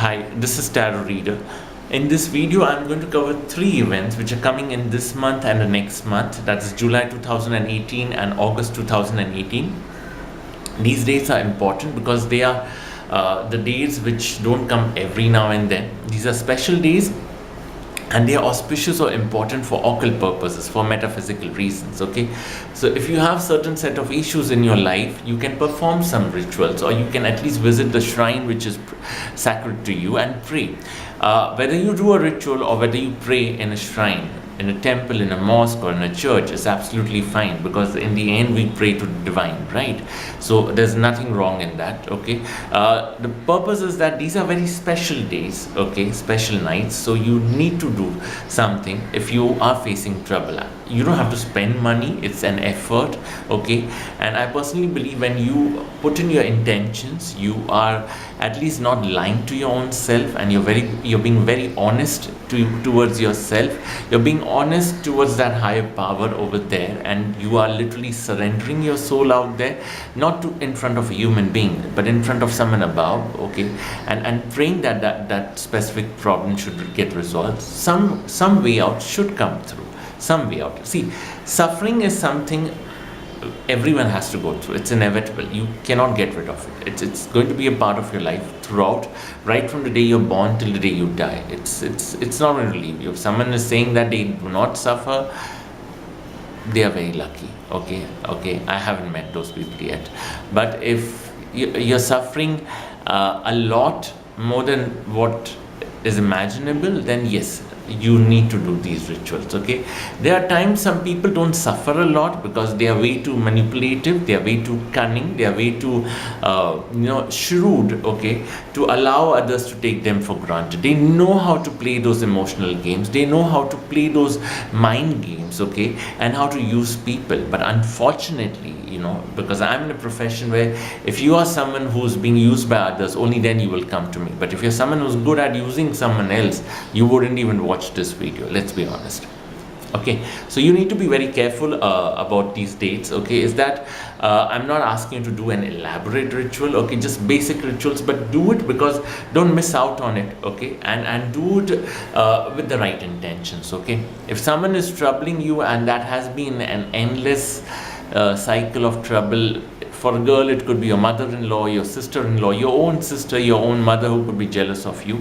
Hi, this is Tarot Reader. In this video, I'm going to cover 3 events which are coming in this month and the next month. That is July 2018 and August 2018. These dates are important because they are the days which don't come every now and then. These are special days and they are auspicious or important for occult purposes, for metaphysical reasons. Okay, so if you have certain set of issues in your life, you can perform some rituals, or you can at least visit the shrine which is sacred to you and pray. Whether you do a ritual or whether you pray in a shrine, in a temple, in a mosque, or in a church is absolutely fine, because in the end we pray to the divine, right? So there's nothing wrong in that. Okay, the purpose is that these are very special days, okay, special nights, so you need to do something. If you are facing trouble, you don't have to spend money, it's an effort, okay? And I personally believe when you put in your intentions, you are at least not lying to your own self, and you're being very honest towards yourself. You're being honest towards that higher power over there, and you are literally surrendering your soul out there, not to in front of a human being, but in front of someone above, okay? And praying that specific problem should get resolved. Some way out should come through, some way out. See, suffering is something everyone has to go through. It's inevitable. You cannot get rid of it. It's going to be a part of your life throughout, right from the day you're born till the day you die. It's not going to leave you. If someone is saying that they do not suffer, they are very lucky. Okay, I haven't met those people yet. But if you're suffering a lot more than what is imaginable, then yes, you need to do these rituals. Okay, there are times some people don't suffer a lot because they are way too manipulative, they are way too cunning, they are way too shrewd, okay, to allow others to take them for granted. They know how to play those emotional games, they know how to play those mind games, okay, and how to use people. But unfortunately, because I'm in a profession where if you are someone who's being used by others, only then you will come to me. But if you're someone who's good at using someone else, you wouldn't even watch this video, let's be honest. Okay, so you need to be very careful about these dates. Okay, is that I'm not asking you to do an elaborate ritual, okay, just basic rituals, but do it because don't miss out on it, okay, and do it with the right intentions. Okay, if someone is troubling you and that has been an endless cycle of trouble. For a girl, it could be your mother-in-law, your sister-in-law, your own sister, your own mother who could be jealous of you.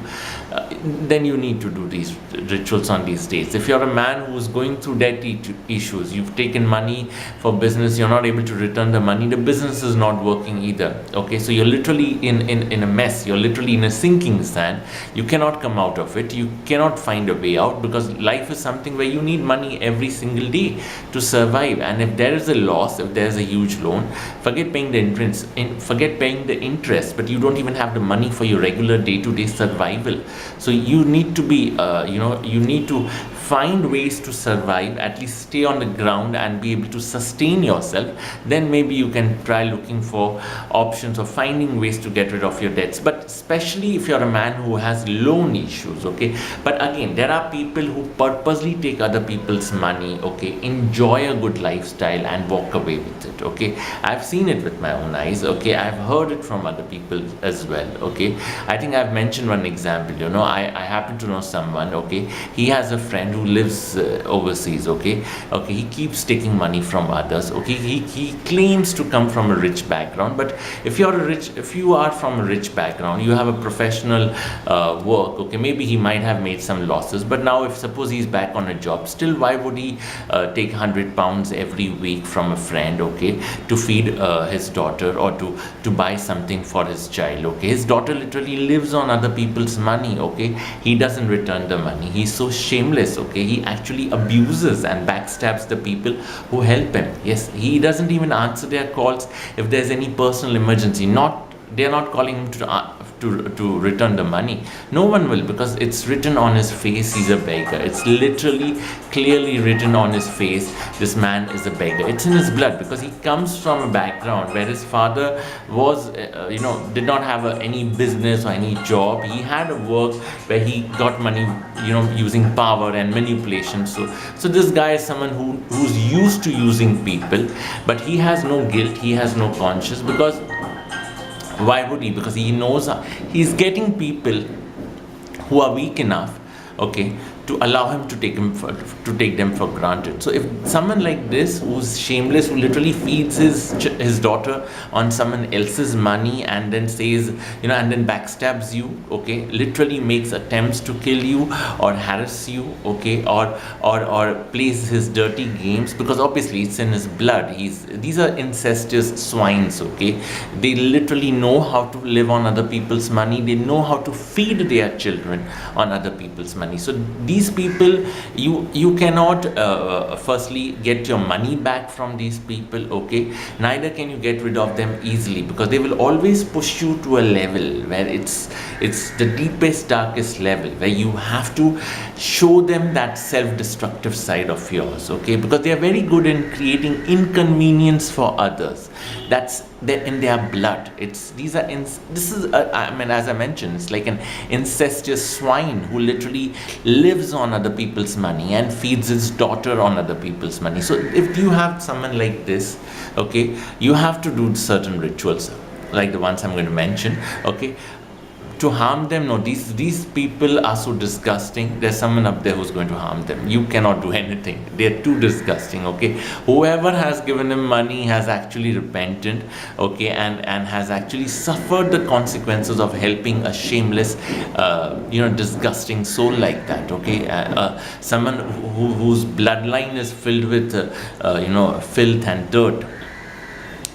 Then you need to do these rituals on these days. If you're a man who's going through debt issues, you've taken money for business, you're not able to return the money, the business is not working either. Okay, so you're literally in a mess, you're literally in a sinking sand. You cannot come out of it, you cannot find a way out, because life is something where you need money every single day to survive. And if there is a loss, if there's a huge loan, forget paying the interest, but you don't even have the money for your regular day-to-day survival. So you need to be you need to find ways to survive, at least stay on the ground and be able to sustain yourself. Then maybe you can try looking for options or finding ways to get rid of your debts, but especially if you're a man who has loan issues. Okay, but again, there are people who purposely take other people's money, okay, enjoy a good lifestyle and walk away with it. Okay, I've seen it with my own eyes. Okay, I've heard it from other people as well. Okay, I think I've mentioned one example. I happen to know someone, okay, he has a friend who lives overseas. Okay, he keeps taking money from others. Okay, he claims to come from a rich background, but if you are from a rich background, you have a professional work. Okay, maybe he might have made some losses, but now if suppose he's back on a job, still why would he take £100 every week from a friend, okay, to feed his daughter, or to buy something for his child? Okay, his daughter literally lives on other people's money. Okay, he doesn't return the money. He's so shameless. Okay, he actually abuses and backstabs the people who help him. Yes, he doesn't even answer their calls if there's any personal emergency. They're not calling him to return the money. No one will, because it's written on his face, he's a beggar. It's literally clearly written on his face, this man is a beggar. It's in his blood, because he comes from a background where his father was did not have any business or any job. He had a work where he got money using power and manipulation. So this guy is someone who's used to using people, but he has no guilt, he has no conscience. Because why would he? Because he knows he's getting people who are weak enough, okay, to allow him to take them for granted. So if someone like this, who's shameless, who literally feeds his daughter on someone else's money and then says, and then backstabs you, okay, literally makes attempts to kill you or harass you, okay, or plays his dirty games, because obviously it's in his blood. These are incestuous swines, okay. They literally know how to live on other people's money. They know how to feed their children on other people's money. So these people, you cannot firstly get your money back from these people, okay. Neither can you get rid of them easily, because they will always push you to a level where it's the deepest, darkest level, where you have to show them that self-destructive side of yours, okay, because they are very good in creating inconvenience for others. That's in their blood. As I mentioned, it's like an incestuous swine who literally lives on other people's money and feeds his daughter on other people's money. So if you have someone like this, okay, you have to do certain rituals like the ones I'm going to mention, okay, to harm them. No, these people are so disgusting. There's someone up there who's going to harm them. You cannot do anything. They're too disgusting, okay. Whoever has given him money has actually repented, okay, and has actually suffered the consequences of helping a shameless, disgusting soul like that, okay. Someone whose bloodline is filled with filth and dirt.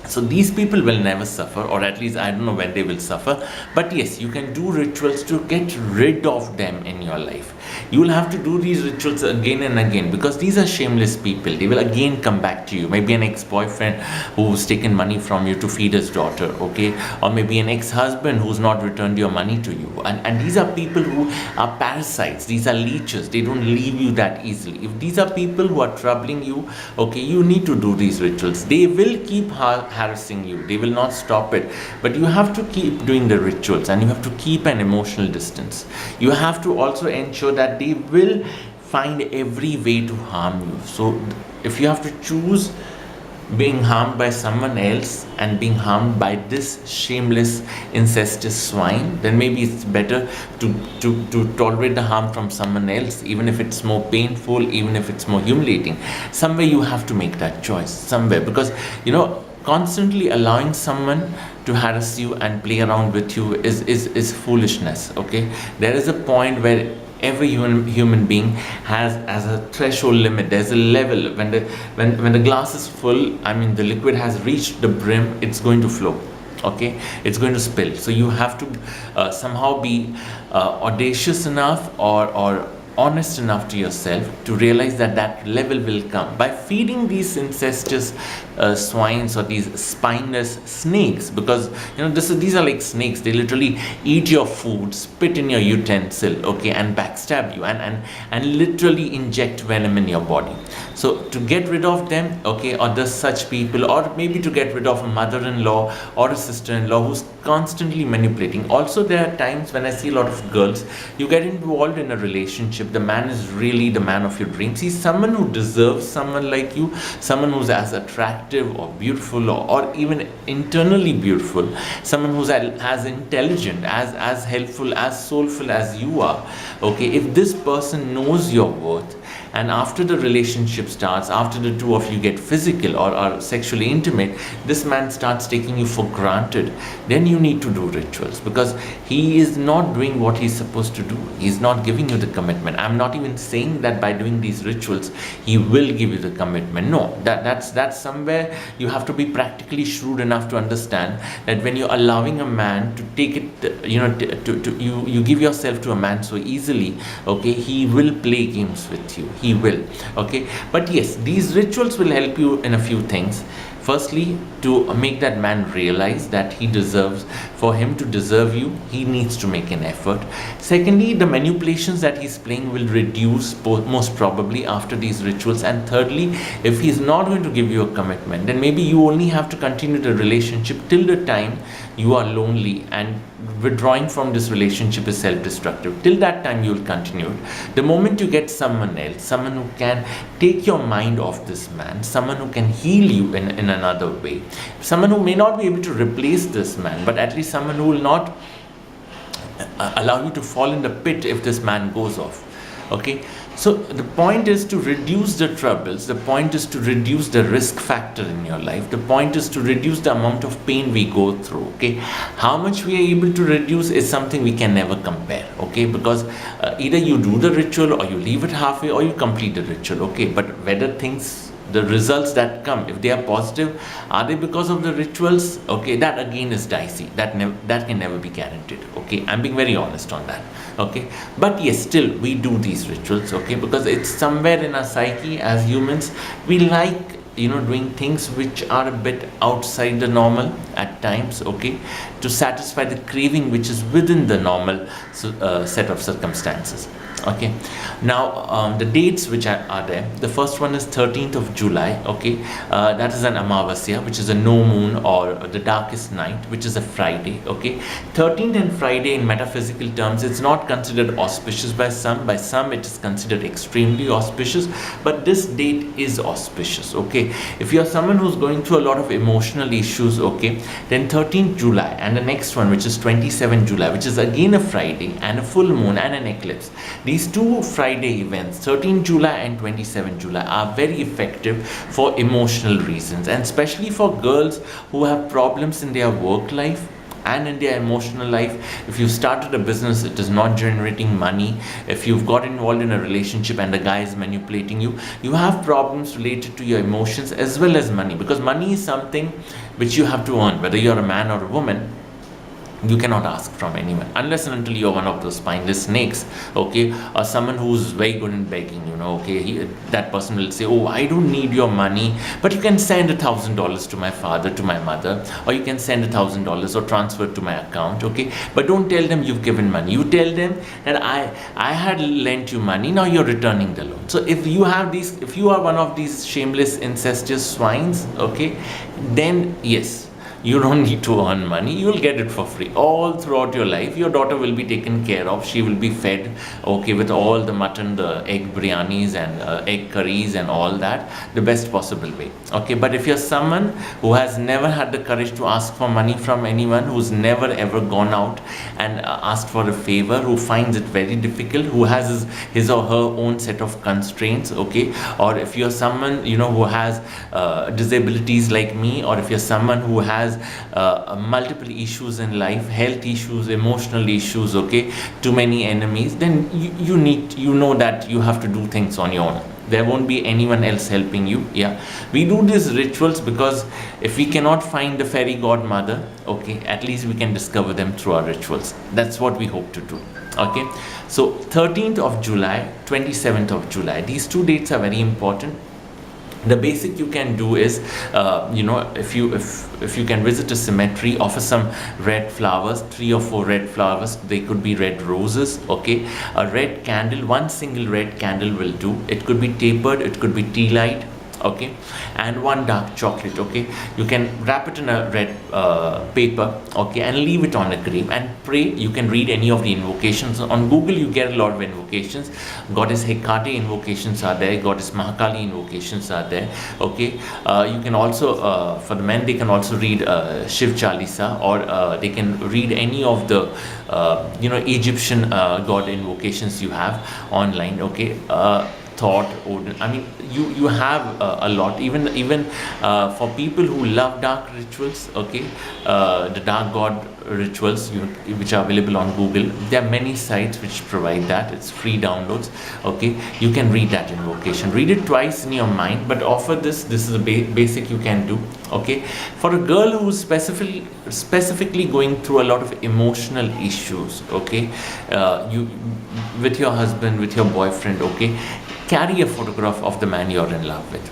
So these people will never suffer, or at least I don't know when they will suffer. But yes, you can do rituals to get rid of them in your life. You will have to do these rituals again and again, because these are shameless people. They will again come back to you. Maybe an ex-boyfriend who's taken money from you to feed his daughter, okay? Or maybe an ex-husband who's not returned your money to you. And these are people who are parasites. These are leeches. They don't leave you that easily. If these are people who are troubling you, okay, you need to do these rituals. They will keep harassing you. They will not stop it. But you have to keep doing the rituals, and you have to keep an emotional distance. You have to also ensure that they will find every way to harm you. So if you have to choose being harmed by someone else and being harmed by this shameless incestuous swine, then maybe it's better to tolerate the harm from someone else, even if it's more painful, even if it's more humiliating. Somewhere you have to make that choice, somewhere, because constantly allowing someone to harass you and play around with you is foolishness, okay. There is a point where every human being has a threshold limit. There's a level when the glass is full, the liquid has reached the brim, it's going to flow, okay, it's going to spill. So you have to somehow be audacious enough or honest enough to yourself to realize that level will come by feeding these incestuous swines or these spineless snakes, because these are like snakes. They literally eat your food, spit in your utensil, okay, and backstab you and literally inject venom in your body. So to get rid of them, okay, or there's such people, or maybe to get rid of a mother-in-law or a sister-in-law who's constantly manipulating. Also, there are times when I see a lot of girls, you get involved in a relationship, the man is really the man of your dreams. He's someone who deserves someone like you, someone who's as attractive or beautiful or even internally beautiful, someone who's as intelligent, as helpful, as soulful as you are, okay. If this person knows your worth, and after the relationship starts, after the two of you get physical or are sexually intimate, this man starts taking you for granted, then you need to do rituals, because he is not doing what he's supposed to do. He's not giving you the commitment. I'm not even saying that by doing these rituals he will give you the commitment. No, that's somewhere you have to be practically shrewd enough to understand that when you're allowing a man to take it, you give yourself to a man so easily, okay, he will play games with you. He will, okay. But yes, these rituals will help you in a few things. Firstly, to make that man realize that for him to deserve you, he needs to make an effort. Secondly, the manipulations that he's playing will reduce most probably after these rituals. And thirdly, if he's not going to give you a commitment, then maybe you only have to continue the relationship till the time you are lonely, and withdrawing from this relationship is self-destructive. Till that time you will continue it. The moment you get someone else, someone who can take your mind off this man, someone who can heal you in another way, someone who may not be able to replace this man, but at least someone who will not allow you to fall in the pit if this man goes off. Okay, so the point is to reduce the troubles, the point is to reduce the risk factor in your life, the point is to reduce the amount of pain we go through. Okay, how much we are able to reduce is something we can never compare. Okay, because either you do the ritual or you leave it halfway or you complete the ritual. Okay, but whether things, the results that come, if they are positive, are they because of the rituals? Okay, that again is dicey. That can never be guaranteed. Okay, I'm being very honest on that. Okay, but yes, still we do these rituals. Okay, because it's somewhere in our psyche as humans, we like, doing things which are a bit outside the normal at times. Okay, to satisfy the craving which is within the normal set of circumstances. Okay, now the dates which are there, the first one is 13th of July. Okay, that is an Amavasya, which is a no moon or the darkest night, which is a Friday. Okay, 13th and Friday in metaphysical terms, it's not considered auspicious by some it is considered extremely auspicious, but this date is auspicious. Okay, if you are someone who's going through a lot of emotional issues, okay, then 13th July and the next one, which is 27th July, which is again a Friday and a full moon and an eclipse. These two Friday events, 13 July and 27 July, are very effective for emotional reasons, and especially for girls who have problems in their work life and in their emotional life. If you've started a business, it is not generating money. If you've got involved in a relationship and the guy is manipulating you, you have problems related to your emotions as well as money, because money is something which you have to earn, whether you're a man or a woman. You cannot ask from anyone unless and until you're one of those spineless snakes. Okay, or someone who's very good in begging. Okay, that person will say, oh, I don't need your money, but you can send $1,000 to my father, to my mother, or you can send $1,000 or transfer to my account. Okay, but don't tell them you've given money. You tell them that I had lent you money, now you're returning the loan. So if you are one of these shameless incestuous swines, okay, then yes, you don't need to earn money. You will get it for free all throughout your life. Your daughter will be taken care of. She will be fed, okay, with all the mutton, the egg biryanis and egg curries and all that, the best possible way. Okay, but if you're someone who has never had the courage to ask for money from anyone, who's never ever gone out and asked for a favor, who finds it very difficult, who has his or her own set of constraints, okay, or if you're someone who has disabilities like me, or if you're someone who has multiple issues in life, health issues, emotional issues, okay, too many enemies, then you know that you have to do things on your own. There won't be anyone else helping you. Yeah, we do these rituals because if we cannot find the fairy godmother, okay, at least we can discover them through our rituals. That's what we hope to do. Okay, so 13th of July, 27th of July, these two dates are very important. The basic you can do is, if you can visit a cemetery, offer some red flowers, 3 or 4 red flowers. They could be red roses, okay. A red candle, one single red candle will do. It could be tapered, it could be tea light, okay, and one dark chocolate, okay. You can wrap it in a red paper, okay, and leave it on a grave and pray. You can read any of the invocations on Google. You get a lot of invocations. Goddess Hecate invocations are there, Goddess Mahakali invocations are there, okay. You can also for the men, they can also read Shiv Chalisa, or they can read any of the Egyptian god invocations you have online, okay. Thought, Odin. I mean, you have a lot. Even for people who love dark rituals, okay, the dark god rituals, which are available on Google. There are many sites which provide that. It's free downloads. Okay, you can read that invocation. Read it twice in your mind, but offer this. This is a basic you can do. Okay, for a girl who's specifically going through a lot of emotional issues. Okay, you with your husband, with your boyfriend. Okay, carry a photograph of the man you're in love with.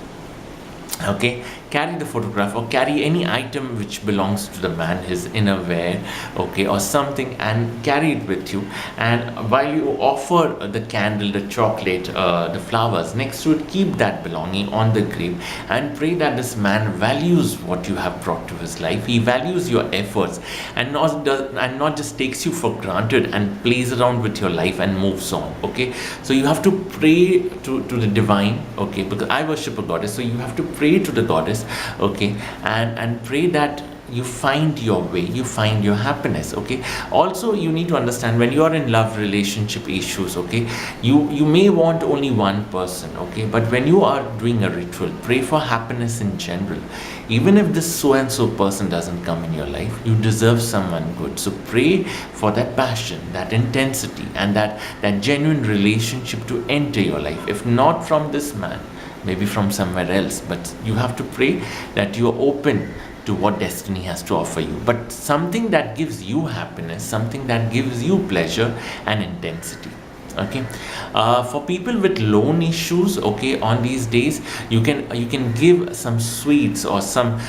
Okay, carry the photograph or carry any item which belongs to the man, his innerwear, okay, or something, and carry it with you. And while you offer the candle, the chocolate, the flowers next to it, keep that belonging on the grave and pray that this man values what you have brought to his life. He values your efforts and not just takes you for granted and plays around with your life and moves on. Okay, so you have to pray to the divine, okay, because I worship a goddess, so you have to pray to the goddess, okay, and pray that you find your way, you find your happiness. Okay, also you need to understand, when you are in love relationship issues, okay, you may want only one person, okay, but when you are doing a ritual, pray for happiness in general. Even if this so and so person doesn't come in your life, you deserve someone good. So pray for that passion, that intensity, and that genuine relationship to enter your life. If not from this man, maybe from somewhere else, but you have to pray that you are open to what destiny has to offer you, but something that gives you happiness, something that gives you pleasure and intensity. Okay, for people with loan issues, okay, on these days you can give some sweets or some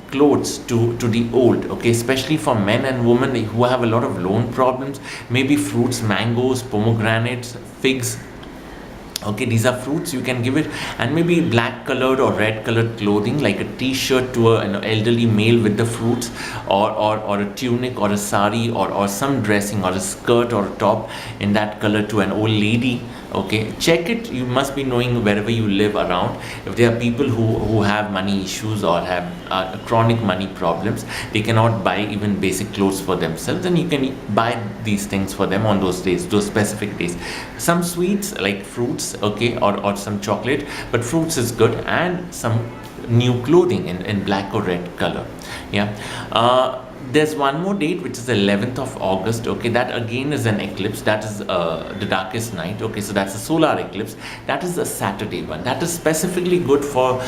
clothes to the old, okay, especially for men and women who have a lot of loan problems. Maybe fruits, mangoes, pomegranates, figs. Okay, these are fruits, you can give it. And maybe black colored or red colored clothing, like a t-shirt to an elderly male with the fruits, or a tunic or a sari, or some dressing or a skirt or a top in that color to an old lady. Okay, check it. You must be knowing wherever you live around, if there are people who have money issues or have chronic money problems, they cannot buy even basic clothes for themselves, and you can buy these things for them on those days, those specific days. Some sweets like fruits, okay, or some chocolate, but fruits is good, and some new clothing in black or red color. Yeah. There's one more date, which is the 11th of August. Okay, that again is an eclipse. That is the darkest night. Okay, so that's a solar eclipse. That is a Saturday one. That is specifically good for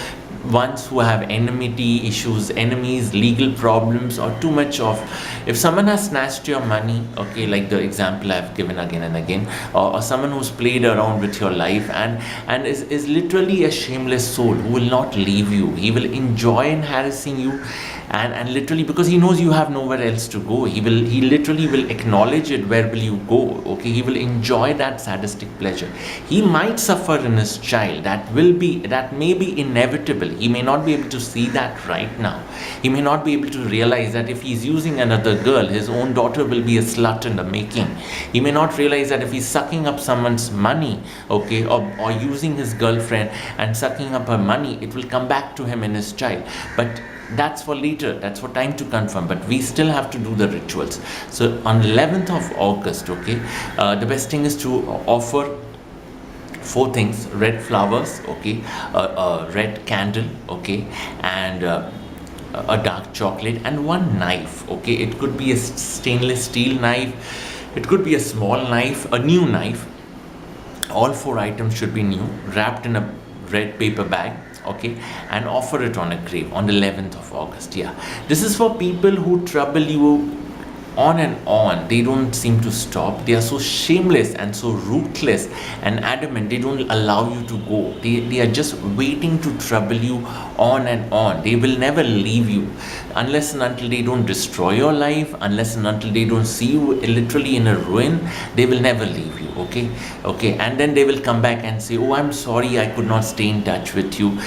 ones who have enmity issues, enemies, legal problems, or too much of, if someone has snatched your money, okay, like the example I've given again and again, or someone who's played around with your life and is literally a shameless soul who will not leave you. He will enjoy in harassing you, and literally, because he knows you have nowhere else to go, he literally will acknowledge it. Where will you go? Okay, he will enjoy that sadistic pleasure. He might suffer in his child. That may be inevitable. He may not be able to see that right now. He may not be able to realize that if he's using another girl, his own daughter will be a slut in the making. He may not realize that if he's sucking up someone's money, okay, or using his girlfriend and sucking up her money, it will come back to him in his child. But that's for later, that's for time to confirm, but we still have to do the rituals. So on 11th of August, okay, the best thing is to offer 4 things: red flowers, okay, a red candle, okay, and a dark chocolate, and 1 knife. Okay, it could be a stainless steel knife, it could be a small knife, a new knife. All 4 items should be new, wrapped in a red paper bag, okay, and offer it on a grave on the 11th of August. Yeah, this is for people who trouble you on and on. They don't seem to stop. They are so shameless and so ruthless and adamant. They don't allow you to go. They are just waiting to trouble you on and on. They will never leave you unless and until they don't destroy your life, unless and until they don't see you literally in a ruin. They will never leave you. Okay, and then they will come back and say, oh, I'm sorry, I could not stay in touch with you,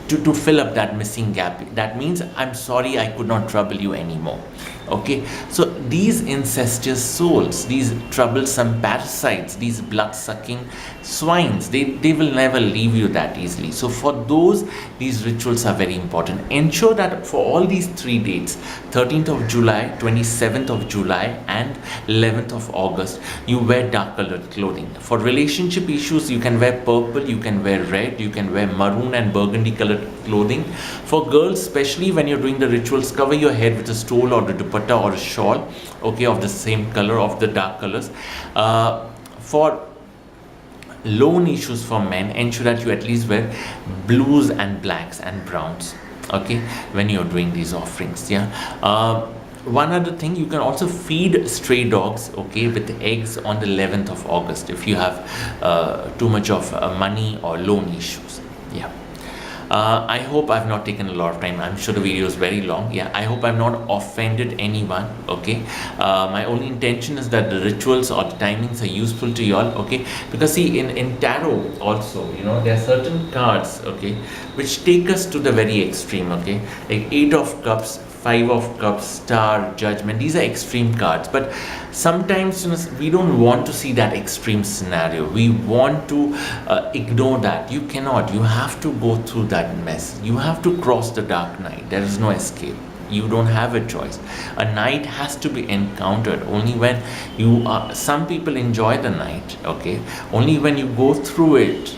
to fill up that missing gap. That means, I'm sorry, I could not trouble you anymore. Okay, so these incestuous souls, these troublesome parasites, these blood-sucking swines, they will never leave you that easily. So for those, these rituals are very important. Ensure that for all these 3 dates, 13th of July, 27th of July, and 11th of August, you wear dark colored clothing. For relationship issues, you can wear purple, you can wear red, you can wear maroon and burgundy colored clothing. For girls, especially when you're doing the rituals, cover your head with a stole or a dupatta or a shawl, okay, of the same color, of the dark colors. For loan issues for men, ensure that you at least wear blues and blacks and browns, okay, when you're doing these offerings. Yeah. One other thing, you can also feed stray dogs, okay, with eggs on the 11th of August if you have too much of money or loan issues. Yeah. I hope I've not taken a lot of time. I'm sure the video is very long. Yeah, I hope I've not offended anyone. Okay, my only intention is that the rituals or the timings are useful to you all. Okay, because see, in tarot also, you know, there are certain cards, okay, which take us to the very extreme. Okay, like 8 of Cups, 5 of Cups, Star, Judgment. These are extreme cards, but sometimes, you know, we don't want to see that extreme scenario. We want to ignore that. You cannot. You have to go through that mess. You have to cross the dark night. There is no escape. You don't have a choice. A night has to be encountered. Only when you are, some people enjoy the night, okay? Only when you go through it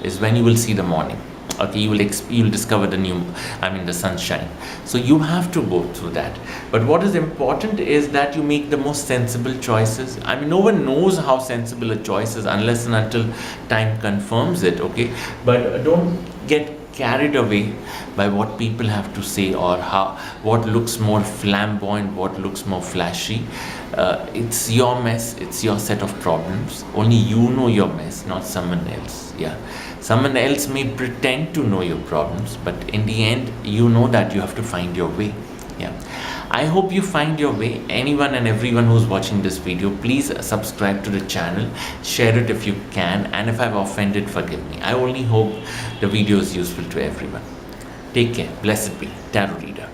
is when you will see the morning. Okay, you'll discover the sunshine. So you have to go through that. But what is important is that you make the most sensible choices. I mean, no one knows how sensible a choice is unless and until time confirms it. Okay, but don't get carried away by what people have to say, or what looks more flamboyant, what looks more flashy. It's your mess, it's your set of problems. Only you know your mess, not someone else. Yeah, someone else may pretend to know your problems, but in the end you know that you have to find your way. Yeah, I hope you find your way. Anyone and everyone who's watching this video, please subscribe to the channel, share it if you can, and if I've offended, forgive me. I only hope the video is useful to everyone. Take care. Blessed be. Tarot Reader.